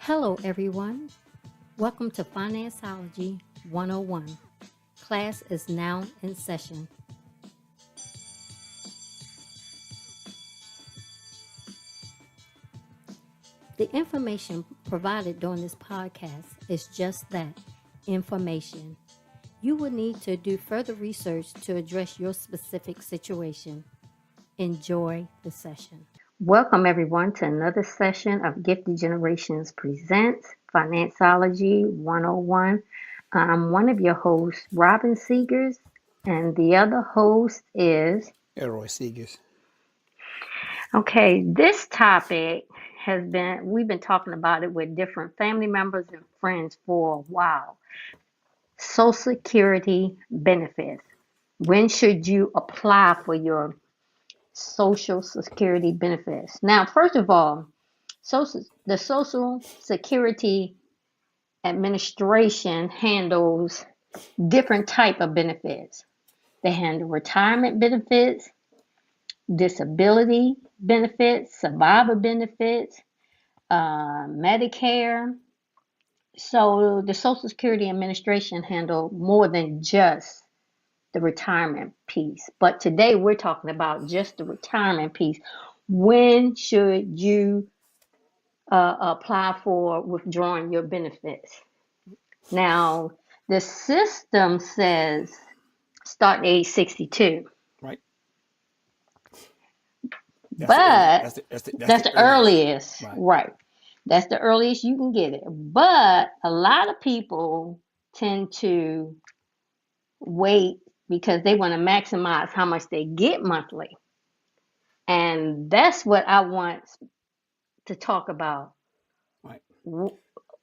Hello, everyone. Welcome to Financeology 101. Class is now in session. The information provided during this podcast is just that information. You will need to do further research to address your specific situation. Enjoy the session. Welcome, everyone, to another session of Gifted Generations Presents Financeology 101. I'm one of your hosts, Robin Seegers, and the other host is. Elroy Seegers. Okay, this topic we've been talking about it with different family members and friends for a while. Social Security benefits. When should you apply for your Social Security benefits? Now, first of all, the Social Security Administration handles different type of benefits. They handle retirement benefits, disability benefits, survivor benefits, Medicare. So the Social Security Administration handle more than just the retirement piece. But today we're talking about just the retirement piece. When should you apply for withdrawing your benefits? Now, the system says start at age 62, Right. but that's the earliest, Right. right? That's the earliest you can get it. But a lot of people tend to wait because they want to maximize how much they get monthly. And that's what I want to talk about. Right.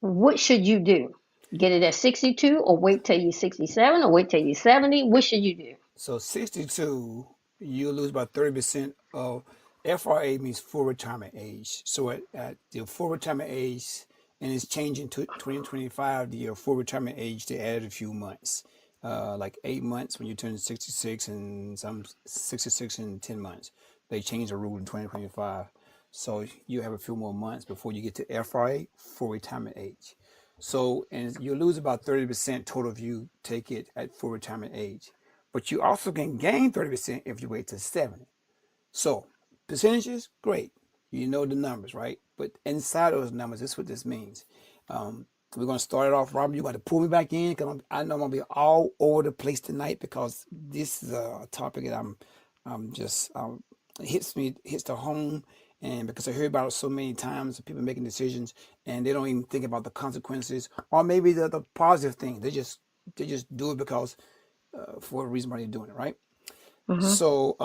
What should you do? Get it at 62 or wait till you're 67 or wait till you're 70? What should you do? So 62, you lose about 30% of FRA means full retirement age. So at the full retirement age, and it's changing to 2025, the full retirement age, they added a few months, like 8 months when you turn 66 and some 66 and 10 months. They changed the rule in 2025. So you have a few more months before you get to FRA, full retirement age. So, and you lose about 30% total if you take it at full retirement age. But you also can gain 30% if you wait to 70. So percentages, great. You know the numbers, right? But inside those numbers, this is what this means. We're going to start it off, Robin. You're going to pull me back in because I know I'm going to be all over the place tonight because this is a topic that I'm just hits the home, and because I hear about it so many times, people making decisions and they don't even think about the consequences or maybe the positive thing. They just do it because for a reason why they're doing it, right? Mm-hmm. So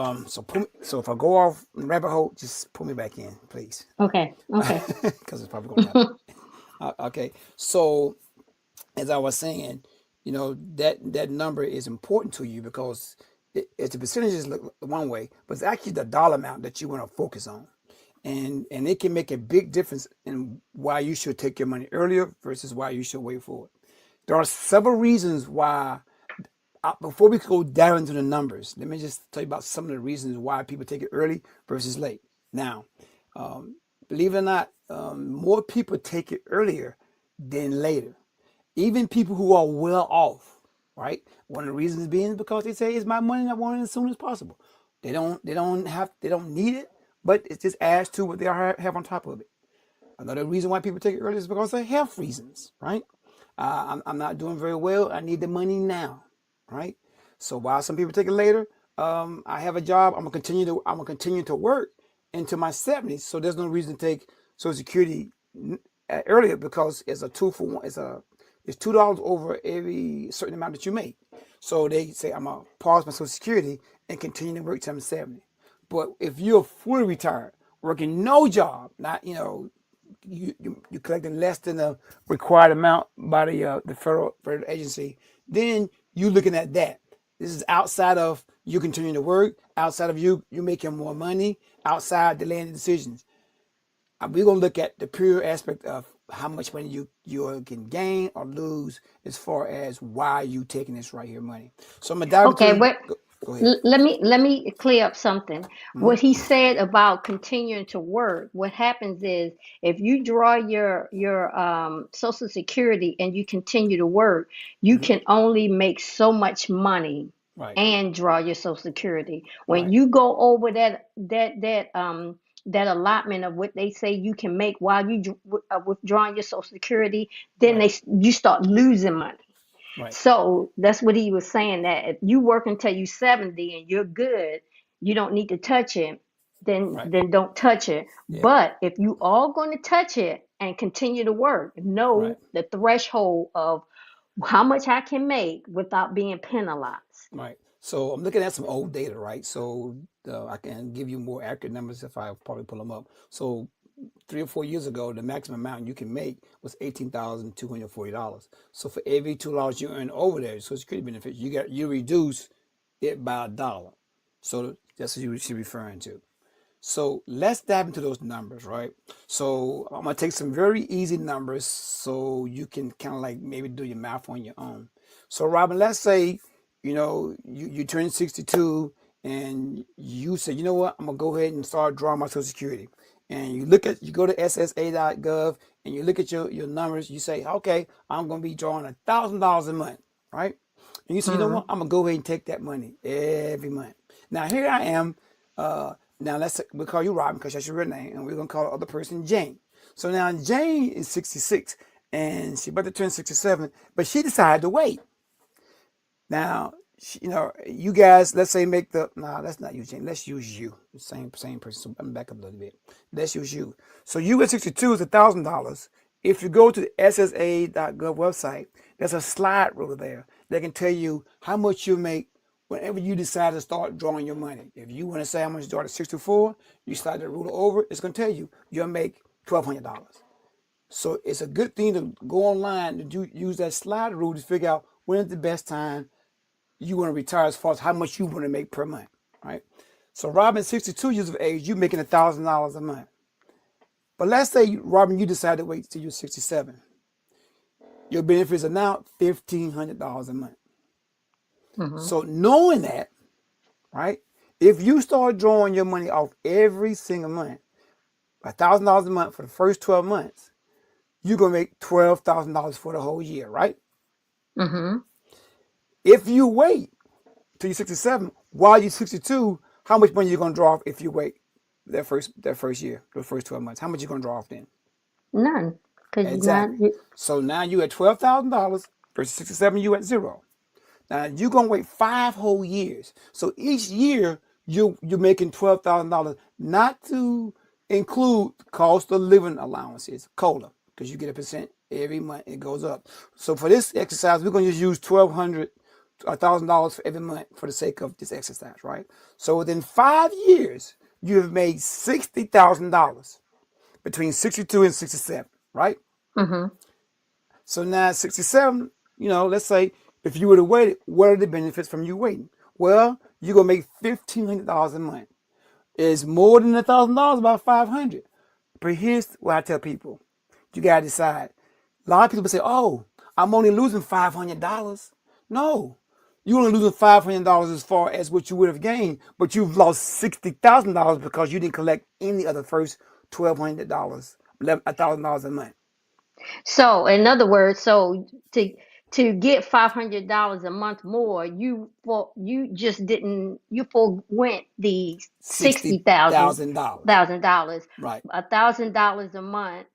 so if I go off the rabbit hole, just pull me back in, please. Okay. Because it's probably going to happen. Okay. So as I was saying, that number is important to you because it's the percentages look one way, but it's actually the dollar amount that you want to focus on. And it can make a big difference in why you should take your money earlier versus why you should wait for it. There are several reasons why. Before we go down into the numbers, let me just tell you about some of the reasons why people take it early versus late. Now, believe it or not, more people take it earlier than later. Even people who are well off, right? One of the reasons being is because they say it's my money and I want it as soon as possible. They don't need it, but it just adds to what they have on top of it. Another reason why people take it early is because of health reasons, right? I'm not doing very well. I need the money now. Right. So while some people take it later, I have a job. I'm gonna continue to work into my 70s. So there's no reason to take Social Security earlier because it's a 2-for-1. It's $2 over every certain amount that you make. So they say I'm gonna pause my Social Security and continue to work till I'm 70. But if you're fully retired, working no job, not you collecting less than the required amount by the federal agency, then you looking at that. This is outside of you continuing to work, outside of you making more money, outside delaying the decisions. We're gonna look at the pure aspect of how much money you can gain or lose as far as why you taking this right here money. So I'm gonna dive Okay, into. Go ahead. Let me clear up something. Hmm. What he said about continuing to work, what happens is if you draw your Social Security and you continue to work, you Hmm. can only make so much money Right. and draw your Social Security. When Right. you go over that allotment of what they say you can make while withdrawing your Social Security, then Right. you start losing money. Right. So that's what he was saying, that if you work until you 70 and you're good, you don't need to touch it, then Right. don't touch it. Yeah. But if you are going to touch it and continue to work, Right. know the threshold of how much I can make without being penalized. Right. So I'm looking at some old data, right? So I can give you more accurate numbers if I probably pull them up. So 3 or 4 years ago, the maximum amount you can make was $18,240. So for every $2 you earn over there, Social Security benefits, you reduce it by $1. So that's what you should be referring to. So let's dive into those numbers, right? So I'm gonna take some very easy numbers so you can kind of like maybe do your math on your own. So Robin, let's say you turn 62 and you say, you know what, I'm gonna go ahead and start drawing my Social Security. And you go to SSA.gov and you look at your numbers. You say, okay, I'm gonna be drawing $1,000 a month, right? And you say, you know Mm-hmm. what, I'm gonna go ahead and take that money every month. Now here I am. Now we'll call you Robin because that's your real name, and we're gonna call the other person Jane. So now Jane is 66, and she about to turn 67, but she decided to wait. Now, you guys, let's say make the no, let's not use Jane. Let's use you, the same person. So I'm back up a little bit. Let's use you. So you at 62 is $1,000. If you go to the SSA.gov website, there's a slide rule there that can tell you how much you make whenever you decide to start drawing your money. If you want to say how much you start at 64, you slide the ruler over, it's going to tell you you'll make $1,200. So it's a good thing to go online and use that slide rule to figure out when is the best time you want to retire as far as how much you want to make per month, right? So Robin, 62 years of age, you making $1,000 a month. But let's say, Robin, you decide to wait till you're 67. Your benefits are now $1,500 a month. Mm-hmm. So knowing that, right? If you start drawing your money off every single month, $1,000 a month for the first 12 months, you're gonna make $12,000 for the whole year, right? Mm-hmm. If you wait till you're 67, while you're 62, how much money you gonna draw off if you wait that first year, the first 12 months? How much you gonna draw off then? None, because you're not. Exactly. So now you at $12,000 versus 67, you at zero. Now you're gonna wait 5 whole years. So each year you're making $12,000, not to include cost of living allowances, COLA, because you get a percent every month. It goes up. So for this exercise, we're gonna just use $1,000 for every month for the sake of this exercise, right? So within 5 years, you have made $60,000 between 62 and 67, right? Mm-hmm. So now at 67, let's say if you would have waited, what are the benefits from you waiting? Well, you're gonna make $1,500 a month. It's more than $1,000, about 500. But here's what I tell people: you gotta decide. A lot of people say, "Oh, I'm only losing $500." No, you're only losing $500 as far as what you would have gained, but you've lost $60,000 because you didn't collect any of the first $1,200, $1,000 a month. So, in other words, to get $500 a month more, you just didn't you forwent the sixty sixty thousand thousand dollars, thousand dollars, right? $1,000 a month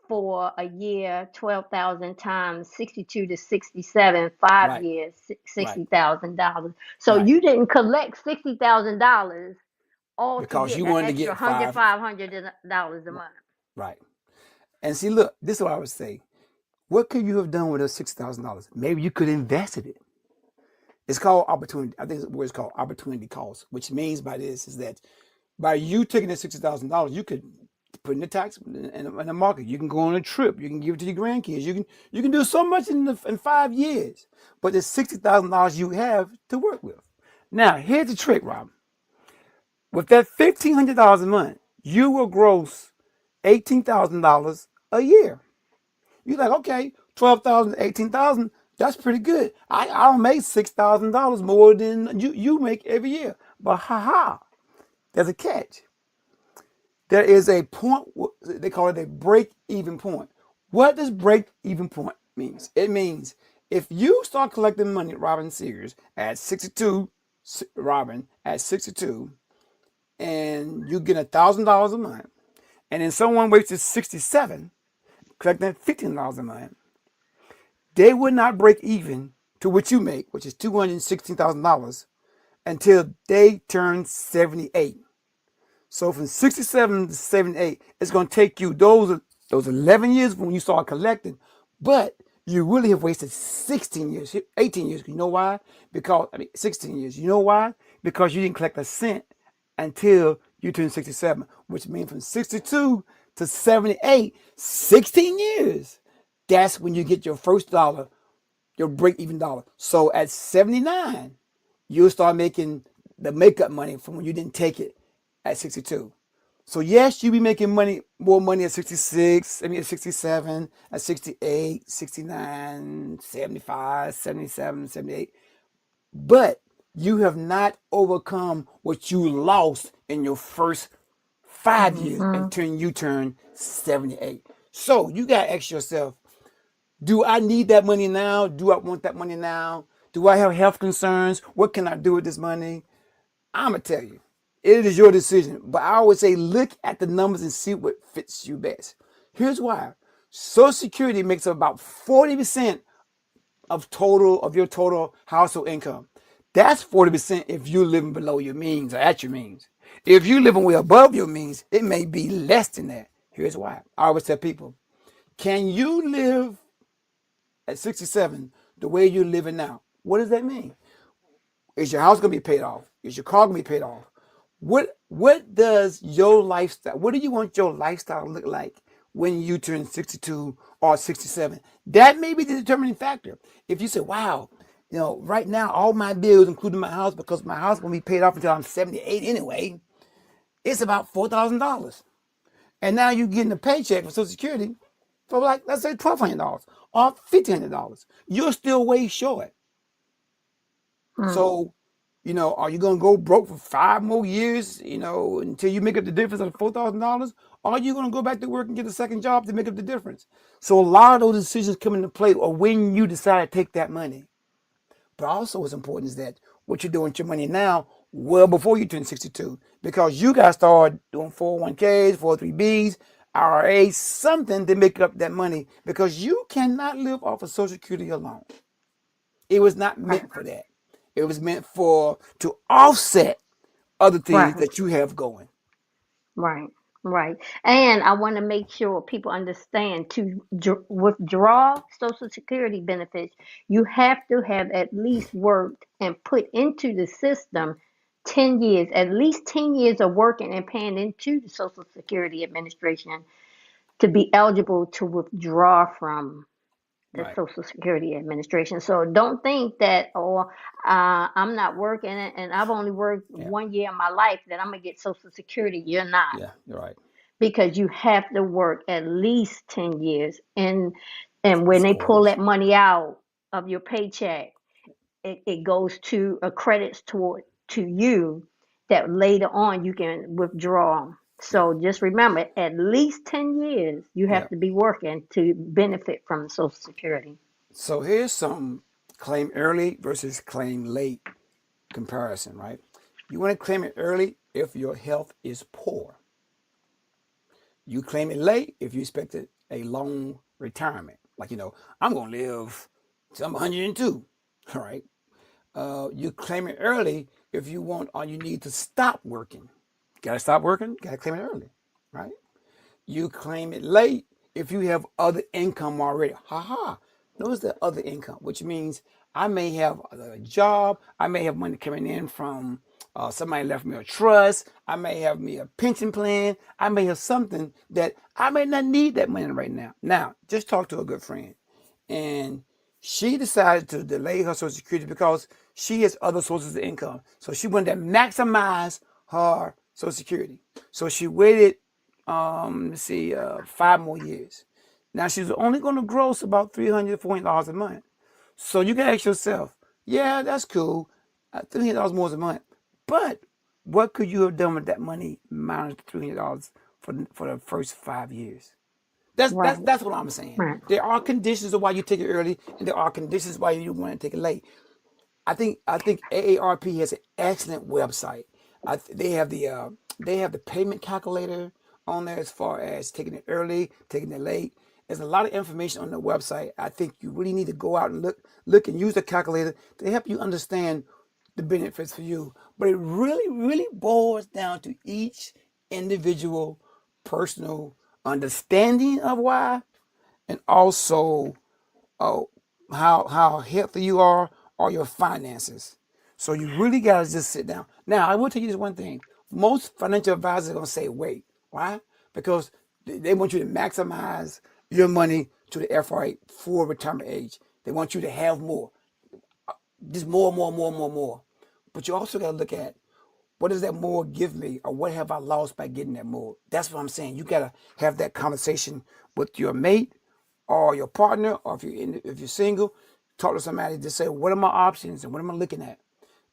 for a year, 12,000 times 62 to 67, five Right, years, right, $60,000. So right. you didn't collect $60,000 all to Because get you that wanted to extra get hundred, five, $500 a month. right? And see, look, this is what I would say. What could you have done with those $6,000? Maybe you could invest it. It's called opportunity. I think it's what it's called, opportunity cost. Which means by this is that by you taking the $60,000, you could put in the tax in the market. You can go on a trip. You can give it to your grandkids. You can do so much in 5 years. But there's $60,000 you have to work with. Now, here's the trick, Rob. With that $1,500 a month, you will gross $18,000 a year. You're like, okay, 12,000, 18,000. That's pretty good. I don't make $6,000 more than you make every year. But there's a catch. There is a point, they call it a break even point. What does break even point means? It means if you start collecting money, Robin Sears, at 62, Robin, at 62, and you get $1,000 a month, and then someone waits to 67, collecting $15 a month, they would not break even to what you make, which is $216,000, until they turn 78. So from 67 to 78, it's going to take you those 11 years when you start collecting, but you really have wasted 16 years, 18 years. You know why? 16 years. You know why? Because you didn't collect a cent until you turn 67, which means from 62 to 78, 16 years. That's when you get your first dollar, your break-even dollar. So at 79, you'll start making the makeup money from when you didn't take it at 62. So yes, you'll be making more money at 66, at 67, at 68, 69, 75, 77, 78. But you have not overcome what you lost in your first 5 years until you turn 78. So you got to ask yourself, do I need that money now? Do I want that money now? Do I have health concerns? What can I do with this money? I'm going to tell you, it is your decision. But I always say, look at the numbers and see what fits you best. Here's why. Social Security makes up about 40% of your total household income. That's 40% if you're living below your means or at your means. If you're living way above your means, it may be less than that. Here's why. I always tell people, can you live at 67 the way you're living now? What does that mean? Is your house going to be paid off? Is your car going to be paid off? What does your lifestyle, what do you want your lifestyle to look like when you turn 62 or 67? That may be the determining factor. If you say, wow, right now, all my bills, including my house, because my house is going to be paid off until I'm 78 anyway, it's about $4,000. And now you're getting a paycheck for Social Security for let's say $1,200 or $1,500. You're still way short. So, are you going to go broke for 5 more years, until you make up the difference of $4,000? Or are you going to go back to work and get a second job to make up the difference? So a lot of those decisions come into play or when you decide to take that money. But also what's important is that what you're doing with your money now, well before you turn 62, because you got to start doing 401ks, 403bs, IRAs, something to make up that money, because you cannot live off of Social Security alone. It was not meant for that. It was meant to offset other things that you have going. Right, right. And I want to make sure people understand to withdraw Social Security benefits, you have to have at least worked and put into the system 10 years, at least 10 years of working and paying into the Social Security Administration to be eligible to withdraw from the Right. Social Security Administration. So don't think that, I'm not working and I've only worked Yeah. 1 year in my life that I'm gonna get Social Security. You're not, Yeah. You're right. because you have to work at least 10 years. And when they 4 pull years. that money out of your paycheck, it goes to a credits toward to you that later on you can withdraw. Yeah. So just remember, at least 10 years you Yeah. have to be working to benefit from Social Security. So here's some claim early versus claim late comparison, right? You want to claim it early if your health is poor. You claim it late if you expected a long retirement. I'm going to live till I'm 102, all right? You claim it early if you want or you need to stop working. Got to stop working, got to claim it early, right? You claim it late if you have other income already. Notice the other income, which means I may have a job. I may have money coming in from somebody left me a trust. I may have me a pension plan. I may have something that I may not need that money right now. Now, just talk to a good friend. And she decided to delay her Social Security because she has other sources of income. So she wanted to maximize her Social Security. So she waited, 5 more years. Now she's only going to gross about $300, $400 a month. So you can ask yourself, yeah, that's cool, $300 more a month, but what could you have done with that money minus the $300 for the first 5 years? Right. That's what I'm saying. Right. There are conditions of why you take it early, and there are conditions why you want to take it late. I think AARP has an excellent website. They have the payment calculator on there as far as taking it early, taking it late. There's a lot of information on the website. I think you really need to go out and look and use the calculator to help you understand the benefits for you. But it really boils down to each individual personal understanding of why, and also oh, how healthy you are or your finances. So you really gotta just sit down. Now I will tell you this one thing: most financial advisors are gonna say, "Wait, why?" Because they want you to maximize your money to the FRA full retirement age. They want you to have more, just more. But you also gotta look at what does that more give me, or what have I lost by getting that more? That's what I'm saying. You gotta have that conversation with your mate or your partner, or if you're single, talk to somebody to say, what are my options and what am I looking at?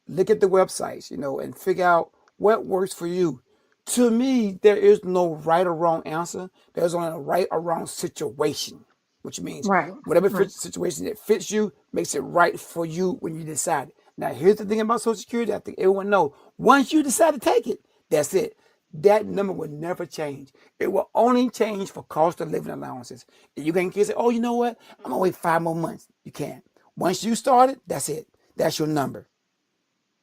Look at the websites, and figure out what works for you. To me, there is no right or wrong answer. There's only a right or wrong situation, which means Right. whatever Right. situation that fits you makes it right for you when you decide. Now, here's the thing about Social Security. I think everyone knows. Once you decide to take it, that's it. That number will never change. It will only change for cost of living allowances. And you can't say, oh, you know what? I'm going to wait 5 more months. You can't. Once you start it, that's it. That's your number.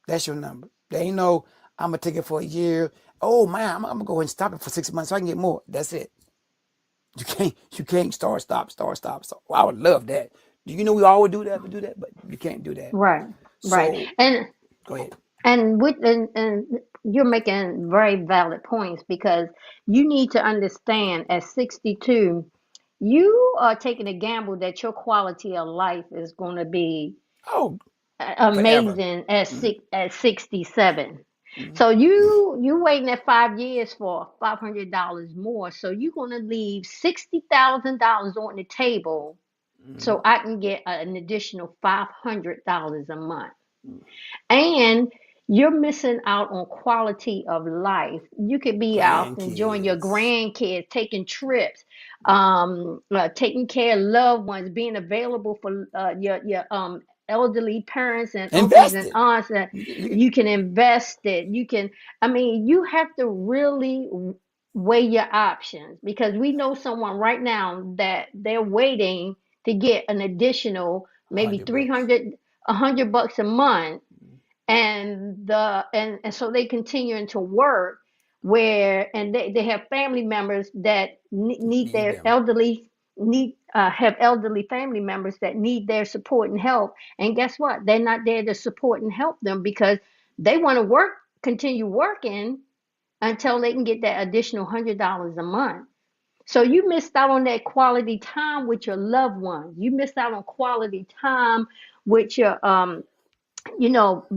That's your number. There ain't no, I'm going to take it for a year. Oh, man, I'm going to go ahead and stop it for 6 months so I can get more. That's it. You can't start, stop. So I would love that. Do you know we all would do that, but you can't do that. Right. Right. So And go ahead. and you're making very valid points because you need to understand at 62, you are taking a gamble that your quality of life is going to be Oh, forever. amazing Mhm, at 67. mhm, So you waiting at 5 years for $500 more. So you're going to leave $60,000 on the table mhm. so I can get an additional $500 a month. And you're missing out on quality of life. You could be out enjoying your Grandkids. grandkids, taking trips, taking care of loved ones, being available for your elderly parents and uncles and Invested. aunts. And You you can invest it. You can. I mean, you have to really weigh your options because we know someone right now that they're waiting to get an additional maybe 100 bucks. 300 $100 a month, and so they continuing to work where, and they have family members that need Need their them. elderly need have elderly family members that need their support and help, and guess what, they're not there to support and help them because they want to work, continue working until they can get that additional $100 a month. So you missed out on that quality time with your loved ones. You missed out on quality time with your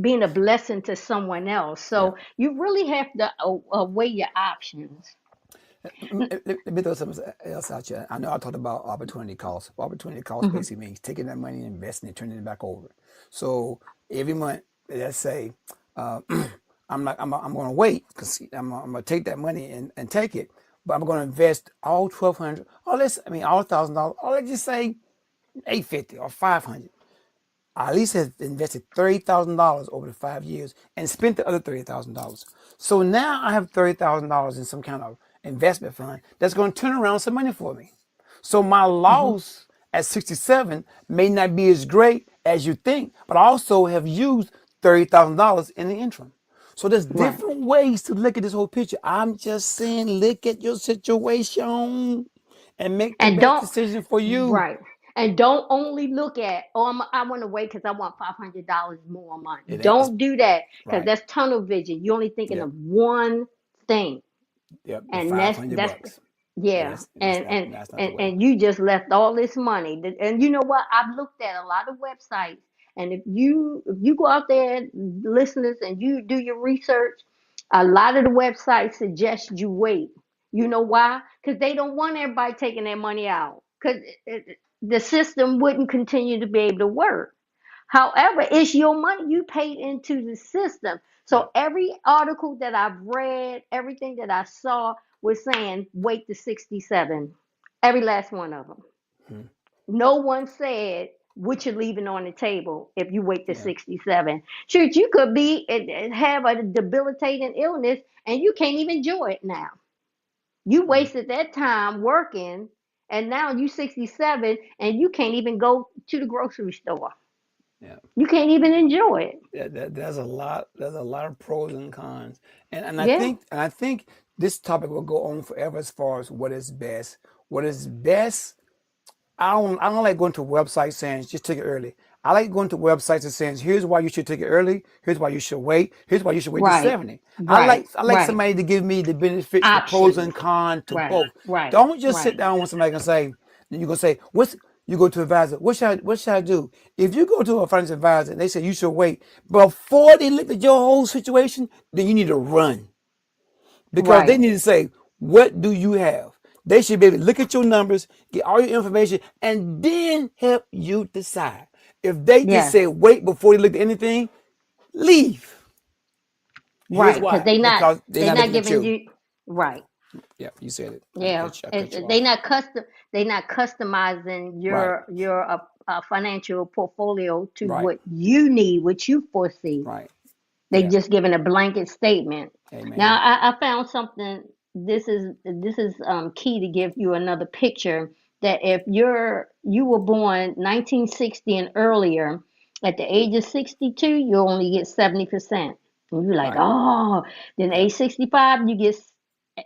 being a blessing to someone else. Yeah. So you really have to weigh your options. Let me throw something else out here. I know I talked about opportunity cost. Opportunity cost Hmm. basically means taking that money and investing it, turning it back over. So every month, let's say, uh, I'm going to wait because I'm going to take that money and take it, but I'm going to invest all 1,200, or all $1,000, or let's just say 850 or 500. I at least have invested $30,000 over the 5 years and spent the other $30,000. So now I have $30,000 in some kind of investment fund that's going to turn around some money for me. So my Hmm. loss at 67 may not be as great as you think, but I also have used $30,000 in the interim. So there's Right. different ways to look at this whole picture. I'm just saying, look at your situation and make the And best don't decision for you. right. And don't only look at, oh, I want to wait because I want $500 more a month. It ain't, it's Don't do that because right. that's tunnel vision. You're only thinking Yep. of one thing, Yep, the and five that's hundred that's bucks. Yeah, yeah. that's And not and that's not the and way. and you just left all this money. And you know what? I've looked at a lot of websites, and if you go out there, listeners, and you do your research, a lot of the websites suggest you wait. You know why? Because they don't want everybody taking their money out. Because the system wouldn't continue to be able to work. However, it's your money you paid into the system. Yeah. So every article that I've read, everything that I saw was saying wait to 67. Every last one of them. Mhm. No one said what you're leaving on the table if you wait to Yeah. 67. Shoot, you could be and have a debilitating illness and you can't even enjoy it now. You Mhm. wasted that time working and now you 67 and you can't even go to the grocery store. Yeah. You can't even enjoy it. There's a lot. There's a lot of pros and cons, and Yeah, I think this topic will go on forever as far as what is best. What is best? I don't like going to websites saying just take it early. I like going to websites and saying here's why you should take it early. Here's why you should wait. Here's why you should wait to right, 70. right, I like right. somebody to give me the benefits, the pros Options. and cons to Right, both. right, Don't just sit right, down with somebody and say, then you gonna say, what's you go to an advisor, what should I do? If you go to a financial advisor and they say you should wait before they look at your whole situation, then you need to run because they right. need to say, what do you have? They should be able to look at your numbers, get all your information, and then help you decide. If they just Yes, say wait before they look at anything, leave. Here's right. Because why. Because they're they not not looking at giving you. you right. Yeah, you said it. Yeah, I cut you they off. not custom. They not customizing Right, your financial portfolio to right, what you need, what you foresee. right. They Yeah. just giving a blanket statement. Now Amen. I found something. This is key to give you another picture that if you were born 1960 and earlier, at the age of 62, you only get 70%. And you're like, Right. oh, then Yeah. age 65,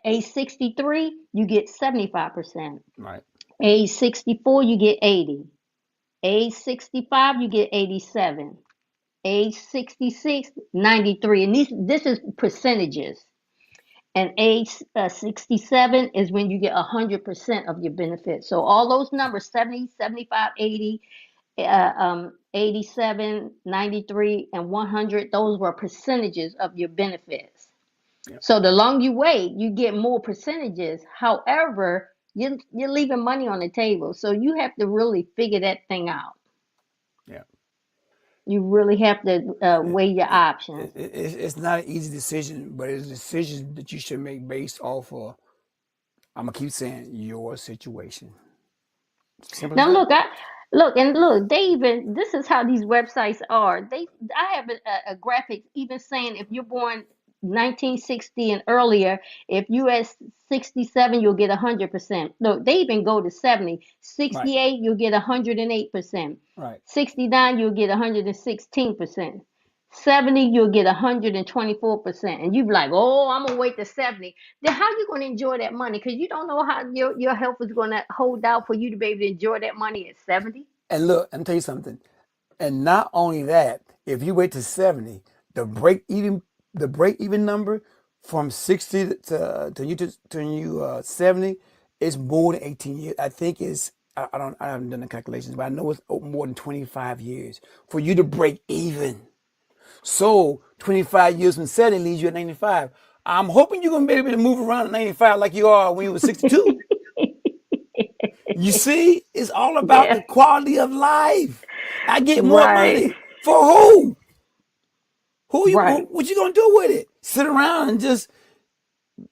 age 63, you get 75%. Right. Age 64, you get 80. Age 65, you get 87. Age 66, 93. And this is percentages. And age 67 is when you get 100% of your benefits. So all those numbers, 70, 75, 80, 87, 93, and 100, those were percentages of your benefits. Yeah. So the longer you wait, you get more percentages. However, you're leaving money on the table. So you have to really figure that thing out. Yeah. You really have to It, weigh your options. it's not an easy decision, but it's a decision that you should make based off of, I'm going to keep saying, your situation. Simple as Now that. look. They even this is how these websites are. I have a graphic even saying if you're born 1960 and earlier, if you at 67, you'll get 100%. Look, they even go to 70. Right. 68, you'll get 108%. Right. 69, you'll get 116%. 70, you'll get 124%. And you be like, oh, I'm gonna wait to 70. Then how you gonna enjoy that money? Because you don't know how your health is gonna hold out for you to be able to enjoy that money at 70. And look, I'm tell you something. And not only that, if you wait to 70, the break even number from 60 to you 70 is more than 18 years. I think it's I haven't done the calculations, but I know it's more than 25 years for you to break even. So 25 years from 70 leaves you at 95. I'm hoping you're gonna be able to move around at 95 like you are when you were 62. You see, it's all about Yeah, the quality of life. I get more right, money for who? right. What you gonna do with it? Sit around and just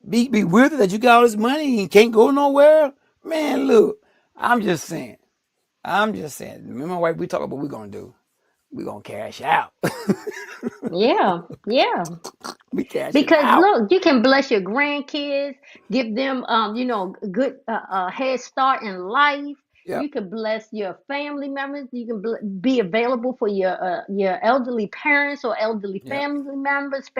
be weird that you got all this money and can't go nowhere? Man, look, I'm just saying. I'm just saying. Me and my wife, we talk about what we're gonna do. We're gonna cash out. Yeah, yeah. We cashing Because out. look, you can bless your grandkids, give them, good head start in life. Yep. You can bless your family members. You can be available for your elderly parents or elderly Yep. family members.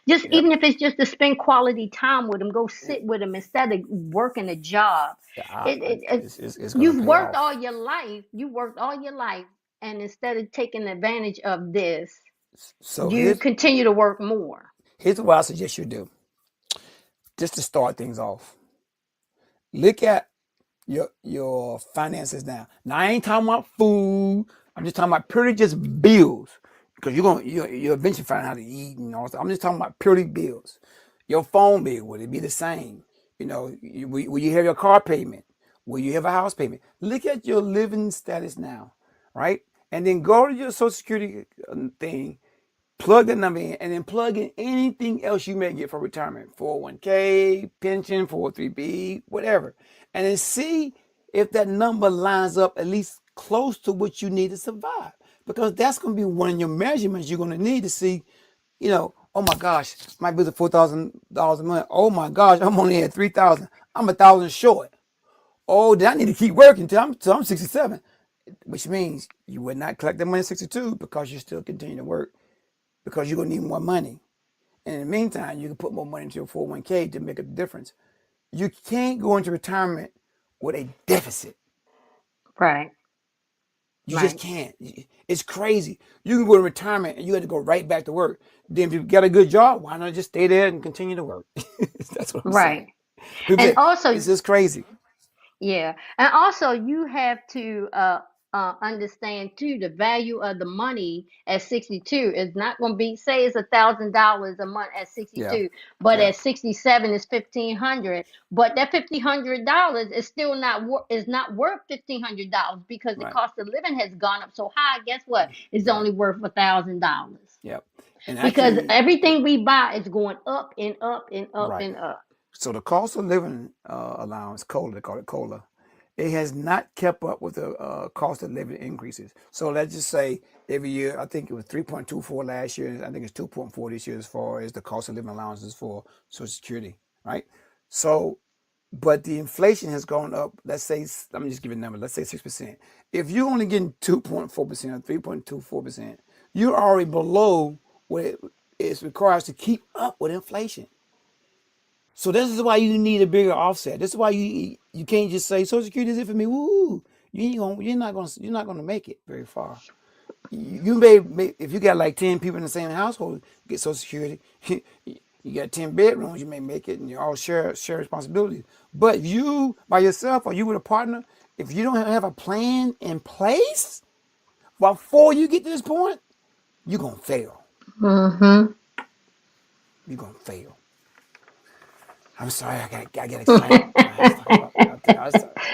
Just Yep. even if it's just to spend quality time with them, go sit with them instead of working a job. It's gonna You've pay worked off. all your life. You worked all your life, and instead of taking advantage of this, So you continue to work more. here's what I suggest you do. Just to start things off. Look at your finances now. Now I ain't talking about food. I'm just talking about purely just bills. Because you'll eventually find out how to eat and all that. I'm just talking about purely bills. Your phone bill, would it be the same? Will you have your car payment? Will you have a house payment? Look at your living status now, right? And then go to your Social Security thing, plug the number in, and then plug in anything else you may get for retirement, 401k, pension, 403b, whatever. And then see if that number lines up at least close to what you need to survive. Because that's going to be one of your measurements you're going to need to see, oh my gosh, my bill is $4,000 a month. Oh my gosh, I'm only at 3,000. I'm 1,000 short. Oh, then I need to keep working till I'm 67, which means you would not collect the money at 62 because you still continue to work because you're going to need more money. And in the meantime, you can put more money into your 401k to make a difference. You can't go into retirement with a deficit. Right. You just can't. It's crazy. You can go to retirement and you have to go right back to work. Then if you got a good job, why not just stay there and continue to work? That's what I'm saying. And also, It's just crazy. yeah, and also you have to understand too the value of the money at 62 is not going to be, say it's $1,000 a month at Yeah. 62, but Yeah. at 67 is 1,500. But that $1,500 is still not worth $1,500 because the Right. cost of living has gone up so high. Guess what? It's only worth $1,000 Yep. And because actually, everything we buy is going up and up and up right. and up. So the cost of living allowance, COLA, they call it COLA, it has not kept up with the cost of living increases. So let's just say every year, I think it was 3.24 last year. I think it's 2.4 this year as far as the cost of living allowances for Social Security, right? So, but the inflation has gone up. Let's say, let me just give you a number. Let's say 6%. If you're only getting 2.4% or 3.24%, you're already below what it is requires to keep up with inflation. So this is why you need a bigger offset. This is why you can't just say Social Security is it for me. Woo! You're not gonna make it very far. You may if you got like 10 people in the same household get Social Security. You got 10 bedrooms, you may make it, and you all share responsibilities. But if you by yourself or you with a partner, if you don't have a plan in place before you get to this point, you're gonna fail. Mm-hmm. You're gonna fail. I'm sorry, I got excited.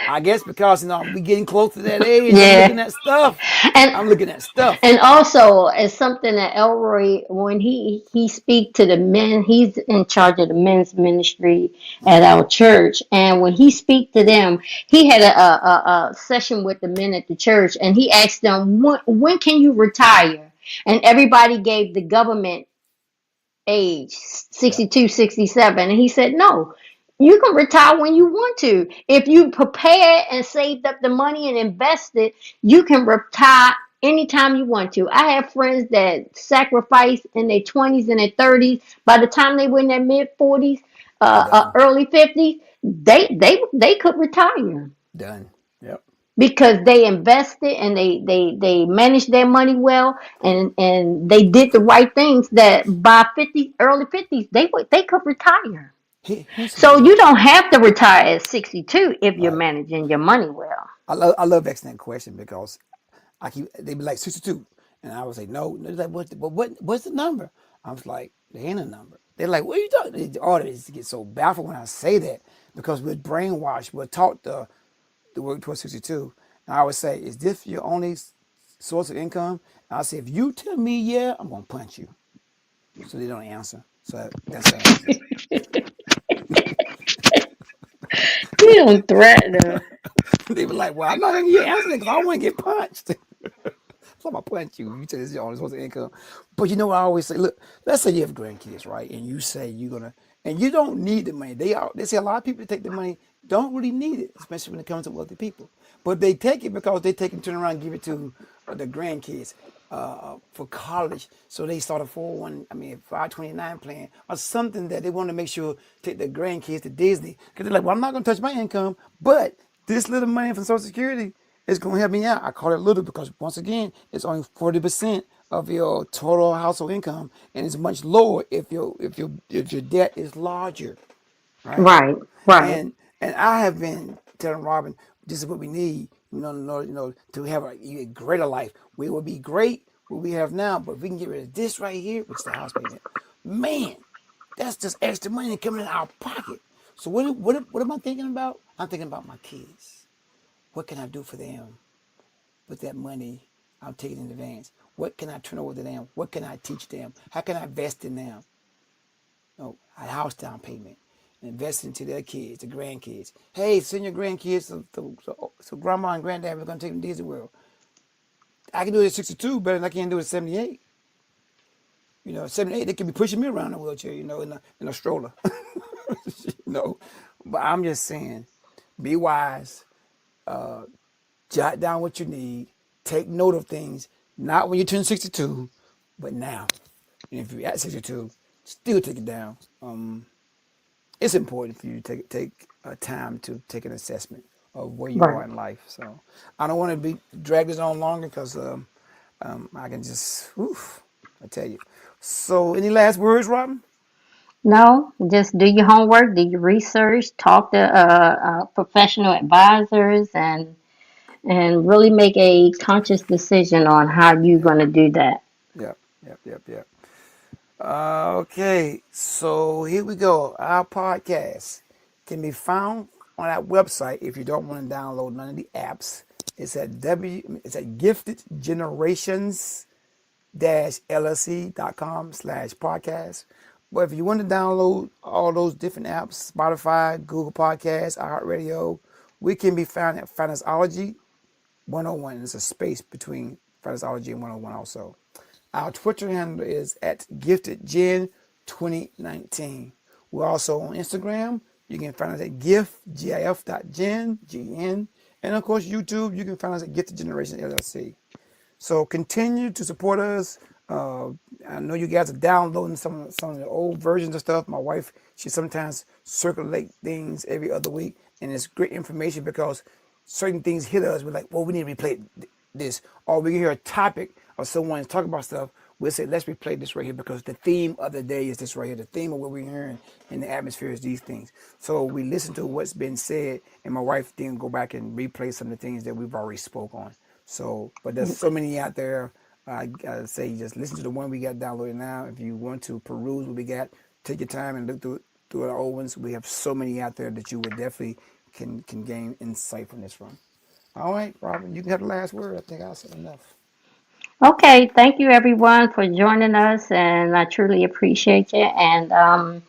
I guess because we getting close to that age. I'm Yeah. looking at stuff. And I'm looking at stuff. And also, it's something that Elroy, when he speak to the men, he's in charge of the men's ministry at our church. And when he speak to them, he had a session with the men at the church, and he asked them, when can you retire? And everybody gave the government age, Yeah, 62, 67. And he said, no, you can retire when you want to. If you prepare and saved up the money and invested, you can retire anytime you want to. I have friends that sacrifice in their 20s and their 30s. By the time they were in their mid 40s, done, early 50s, they could retire done. Yep. because they invested and they managed their money well, and they did the right things that by 50 early 50s they could retire. Here's So something you else. don't have to retire at 62 if you're Right. managing your money well. I love asking that question because they be like 62, and I would say no. They're like what's the number? I was like there ain't a number. They're like what are you talking? The audience get so baffled when I say that because we're brainwashed. We're taught the work towards 62. And I would say, is this your only source of income? And I say, if you tell me yeah, I'm gonna punch you. So they don't answer. So that's the answer. You don't threaten them. They were like, well, I'm not gonna get answering because I don't want to get punched. So I'm gonna punch you. You tell this is your only source of income. But you know what I always say? Look, let's say you have grandkids, right? And you say you're gonna, and you don't need the money. They say a lot of people that take the money don't really need it, especially when it comes to wealthy people. But they take it because they take and turn around and give it to the grandkids for college. So they start a 529 plan or something that they want to make sure take their grandkids to Disney. Because they're like, well, I'm not gonna touch my income, but this little money from Social Security it's going to help me out. I call it little because once again, it's only 40% of your total household income, and it's much lower if your debt is larger, right? Right, right. And I have been telling Robin, this is what we need, to have a greater life. We will be great what we have now, but if we can get rid of this right here, which is the house payment, man, that's just extra money coming in our pocket. So what am I thinking about? I'm thinking about my kids. What can I do for them with that money I'm taking in advance? What can I turn over to them? What can I teach them? How can I invest in them? A house down payment, and invest into their kids, the grandkids. Hey, send your grandkids so grandma and granddad are going to take them to Disney World. I can do it at 62 better than I can do it at 78. 78, they can be pushing me around in a wheelchair, in a stroller. you know. But I'm just saying, be wise, jot down what you need, take note of things, not when you turn 62, but now. And if you're at 62, still take it down. It's important for you to take time to take an assessment of where you are Right. in life. So I don't want to be drag this on longer because I can just, oof, I tell you. So any last words, Robin? No, just do your homework, do your research, talk to professional advisors, and really make a conscious decision on how you're going to do that. Yep, yep, yep, yep. Okay, so here we go. Our podcast can be found on our website if you don't want to download none of the apps. It's at giftedgenerations-llc.com/podcast. But if you want to download all those different apps, Spotify, Google Podcasts, iHeartRadio, we can be found at Fantasology 101. There's a space between Fantasology and 101 also. Our Twitter handle is at GiftedGen2019. We're also on Instagram. You can find us at gif.gen, G-N. And of course, YouTube, you can find us at Gifted Generation LLC. So continue to support us. I know you guys are downloading some of the old versions of stuff. My wife, she sometimes circulate things every other week, and it's great information because certain things hit us. We're like, well, we need to replay this, or we can hear a topic or someone talking about stuff. We'll say, let's replay this right here because the theme of the day is this right here. The theme of what we're hearing in the atmosphere is these things. So we listen to what's been said, and my wife then go back and replay some of the things that we've already spoke on. So, but there's so many out there. I gotta say, just listen to the one we got downloaded now. If you want to peruse what we got, take your time and look through our old ones. We have so many out there that you would definitely can gain insight from this from. All right, Robin, you can have the last word. I think I said enough. Okay, thank you everyone for joining us, and I truly appreciate you. And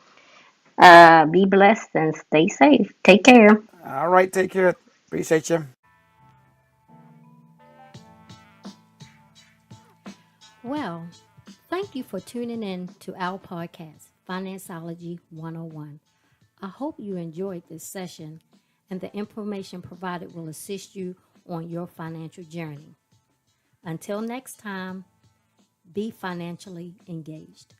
be blessed and stay safe. Take care. All right, take care. Appreciate you. Well, thank you for tuning in to our podcast, Financeology 101. I hope you enjoyed this session and the information provided will assist you on your financial journey. Until next time, be financially engaged.